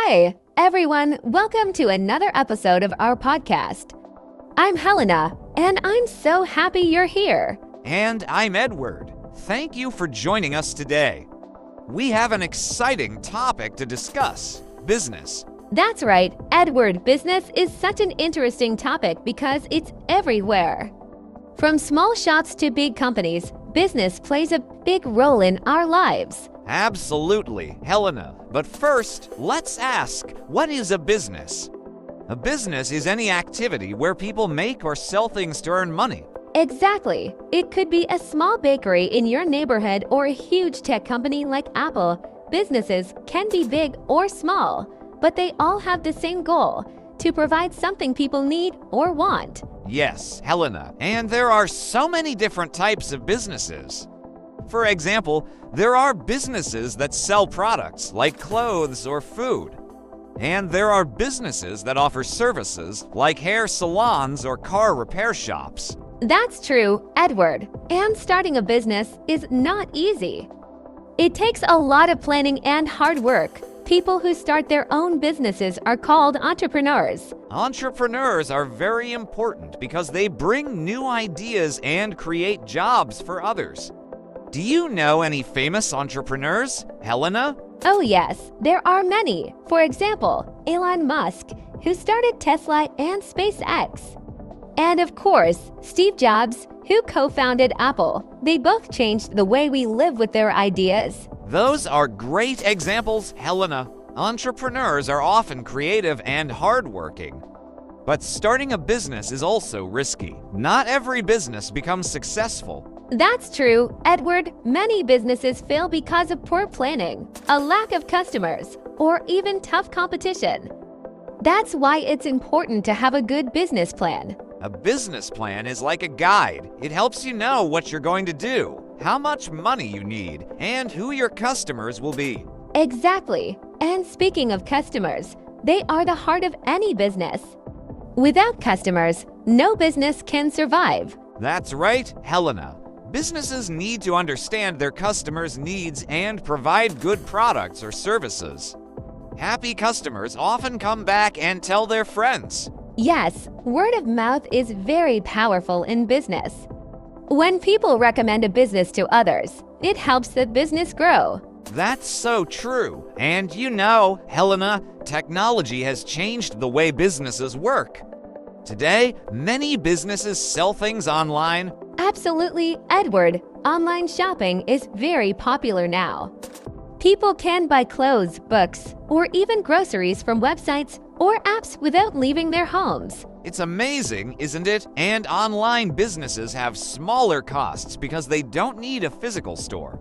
Hi, everyone. Welcome to another episode of our podcast. I'm Helena, and I'm so happy you're here. And I'm Edward. Thank you for joining us today. We have an exciting topic to discuss: business. That's right, Edward. Business is such an interesting topic because it's everywhere. From small shops to big companies, business plays a big role in our lives. Absolutely, Helena. But first, let's ask, what is a business? A business is any activity where people make or sell things to earn money. Exactly. It could be a small bakery in your neighborhood or a huge tech company like Apple. Businesses can be big or small, but they all have the same goal: to provide something people need or want. Yes, Helena, and there are so many different types of businesses. For example, there are businesses that sell products like clothes or food. And there are businesses that offer services like hair salons or car repair shops. That's true, Edward. And starting a business is not easy. It takes a lot of planning and hard work. People who start their own businesses are called entrepreneurs. Entrepreneurs are very important because they bring new ideas and create jobs for others. Do you know any famous entrepreneurs, Helena? Oh yes, there are many. For example, Elon Musk, who started Tesla and SpaceX. And of course, Steve Jobs, who co-founded Apple. They both changed the way we live with their ideas. Those are great examples, Helena. Entrepreneurs are often creative and hardworking. But starting a business is also risky. Not every business becomes successful. That's true, Edward. Many businesses fail because of poor planning, a lack of customers, or even tough competition. That's why it's important to have a good business plan. A business plan is like a guide. It helps you know what you're going to do, how much money you need, and who your customers will be. Exactly. And speaking of customers, they are the heart of any business. Without customers, no business can survive. That's right, Helena. Businesses need to understand their customers' needs and provide good products or services. Happy customers often come back and tell their friends. Yes, word of mouth is very powerful in business. When people recommend a business to others, it helps the business grow. That's so true. And you know, Helena, technology has changed the way businesses work. Today, many businesses sell things online. Absolutely, Edward. Online shopping is very popular now. People can buy clothes, books, or even groceries from websites or apps without leaving their homes. It's amazing, isn't it? And online businesses have smaller costs because they don't need a physical store.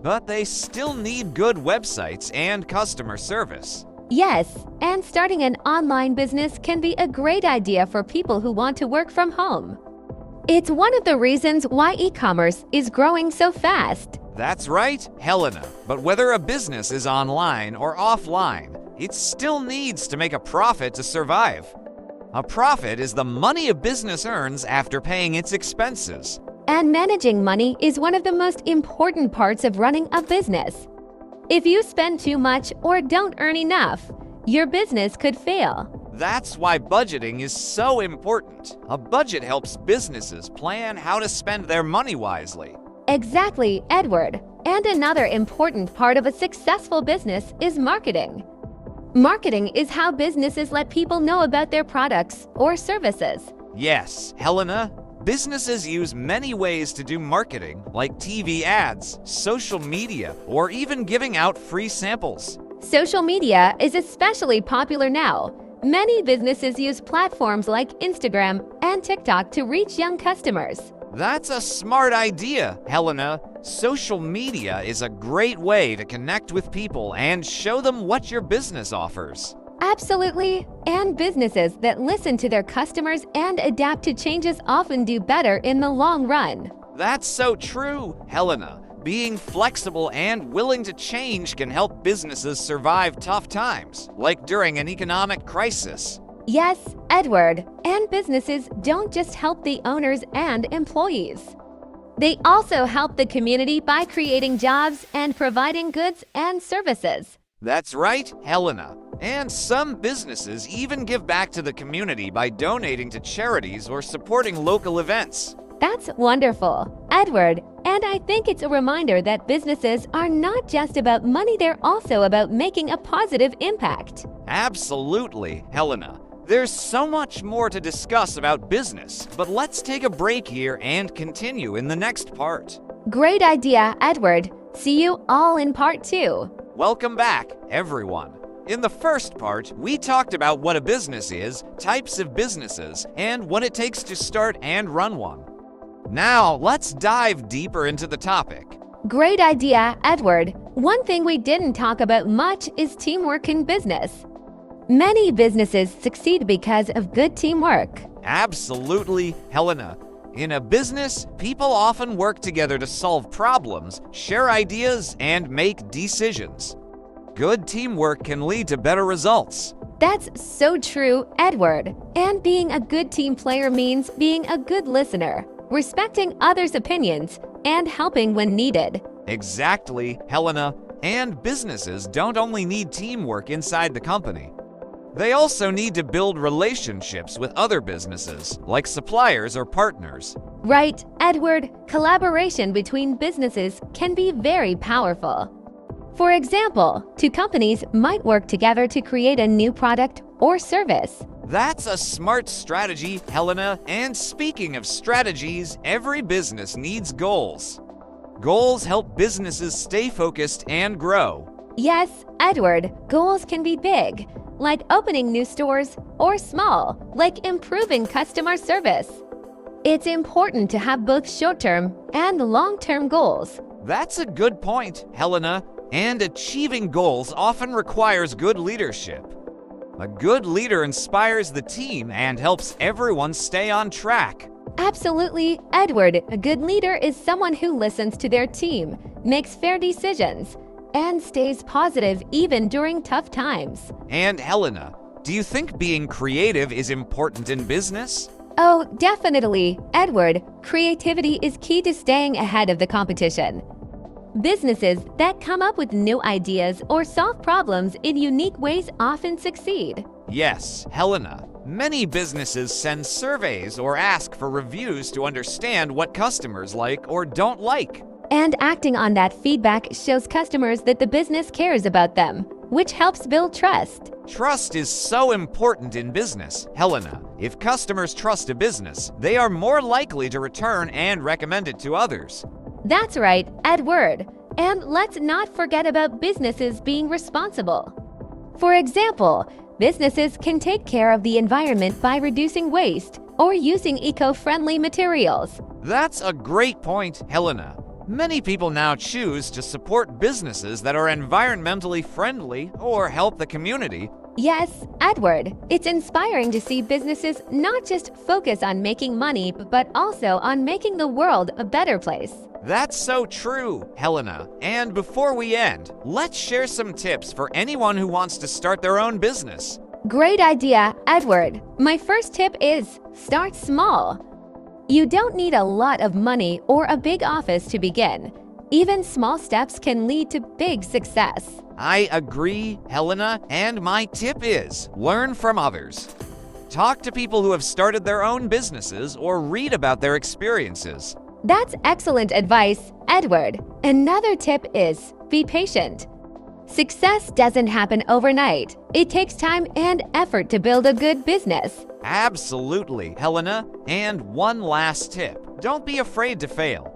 But they still need good websites and customer service. Yes, and starting an online business can be a great idea for people who want to work from home. It's one of the reasons why e-commerce is growing so fast. That's right, Helena. But whether a business is online or offline, it still needs to make a profit to survive. A profit is the money a business earns after paying its expenses. And managing money is one of the most important parts of running a business. If you spend too much or don't earn enough, your business could fail. That's why budgeting is so important. A budget helps businesses plan how to spend their money wisely. Exactly, Edward. And another important part of a successful business is marketing. Marketing is how businesses let people know about their products or services. Yes, Helena. Businesses use many ways to do marketing, like TV ads, social media, or even giving out free samples. Social media is especially popular now. Many businesses use platforms like Instagram and TikTok to reach young customers. That's a smart idea, Helena. Social media is a great way to connect with people and show them what your business offers. Absolutely. And businesses that listen to their customers and adapt to changes often do better in the long run. That's so true, Helena. Being flexible and willing to change can help businesses survive tough times, like during an economic crisis. Yes, Edward. And businesses don't just help the owners and employees. They also help the community by creating jobs and providing goods and services. That's right, Helena. And some businesses even give back to the community by donating to charities or supporting local events. That's wonderful, Edward. And I think it's a reminder that businesses are not just about money, they're also about making a positive impact. Absolutely, Helena. There's so much more to discuss about business, but let's take a break here and continue in the next part. Great idea, Edward. See you all in part 2. Welcome back, everyone. In the first part, we talked about what a business is, types of businesses, and what it takes to start and run one. Now, let's dive deeper into the topic. Great idea, Edward. One thing we didn't talk about much is teamwork in business. Many businesses succeed because of good teamwork. Absolutely, Helena. In a business, people often work together to solve problems, share ideas, and make decisions. Good teamwork can lead to better results. That's so true, Edward. And being a good team player means being a good listener, respecting others' opinions, and helping when needed. Exactly, Helena. And businesses don't only need teamwork inside the company. They also need to build relationships with other businesses, like suppliers or partners. Right, Edward. Collaboration between businesses can be very powerful. For example, two companies might work together to create a new product or service. That's a smart strategy, Helena. And speaking of strategies, every business needs goals. Goals help businesses stay focused and grow. Yes, Edward, goals can be big, like opening new stores, or small, like improving customer service. It's important to have both short-term and long-term goals. That's a good point, Helena. And achieving goals often requires good leadership. A good leader inspires the team and helps everyone stay on track. Absolutely, Edward. A good leader is someone who listens to their team, makes fair decisions, and stays positive even during tough times. And Helena, do you think being creative is important in business? Oh, definitely, Edward. Creativity is key to staying ahead of the competition. Businesses that come up with new ideas or solve problems in unique ways often succeed. Yes, Helena. Many businesses send surveys or ask for reviews to understand what customers like or don't like. And acting on that feedback shows customers that the business cares about them, which helps build trust. Trust is so important in business, Helena. If customers trust a business, they are more likely to return and recommend it to others. That's right, Edward. And let's not forget about businesses being responsible. For example, businesses can take care of the environment by reducing waste or using eco-friendly materials. That's a great point, Helena. Many people now choose to support businesses that are environmentally friendly or help the community. Yes, Edward, it's inspiring to see businesses not just focus on making money, but also on making the world a better place. That's so true, Helena. And before we end, let's share some tips for anyone who wants to start their own business. Great idea, Edward. My first tip is start small. You don't need a lot of money or a big office to begin. Even small steps can lead to big success. I agree, Helena, and my tip is learn from others. Talk to people who have started their own businesses or read about their experiences. That's excellent advice, Edward. Another tip is be patient. Success doesn't happen overnight. It takes time and effort to build a good business. Absolutely, Helena. And one last tip, don't be afraid to fail.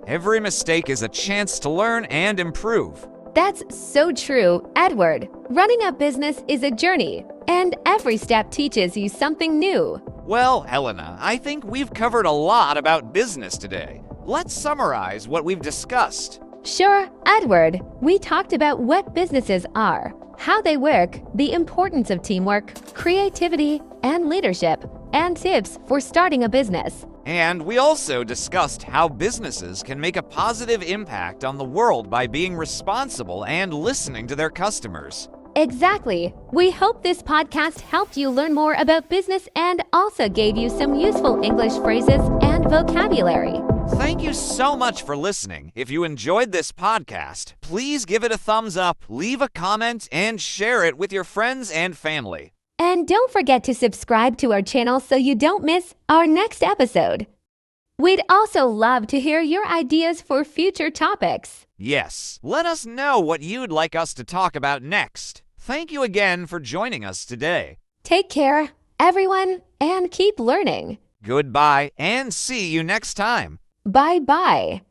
Every mistake is a chance to learn and improve. That's so true, Edward. Running a business is a journey, and every step teaches you something new. Well, Helena, I think we've covered a lot about business today. Let's summarize what we've discussed. Sure, Edward. We talked about what businesses are, how they work, the importance of teamwork, creativity, and leadership, and tips for starting a business. And we also discussed how businesses can make a positive impact on the world by being responsible and listening to their customers. Exactly. We hope this podcast helped you learn more about business and also gave you some useful English phrases and vocabulary. Thank you so much for listening. If you enjoyed this podcast, please give it a thumbs up, leave a comment, and share it with your friends and family. And don't forget to subscribe to our channel so you don't miss our next episode. We'd also love to hear your ideas for future topics. Yes, let us know what you'd like us to talk about next. Thank you again for joining us today. Take care, everyone, and keep learning. Goodbye, and see you next time. Bye-bye.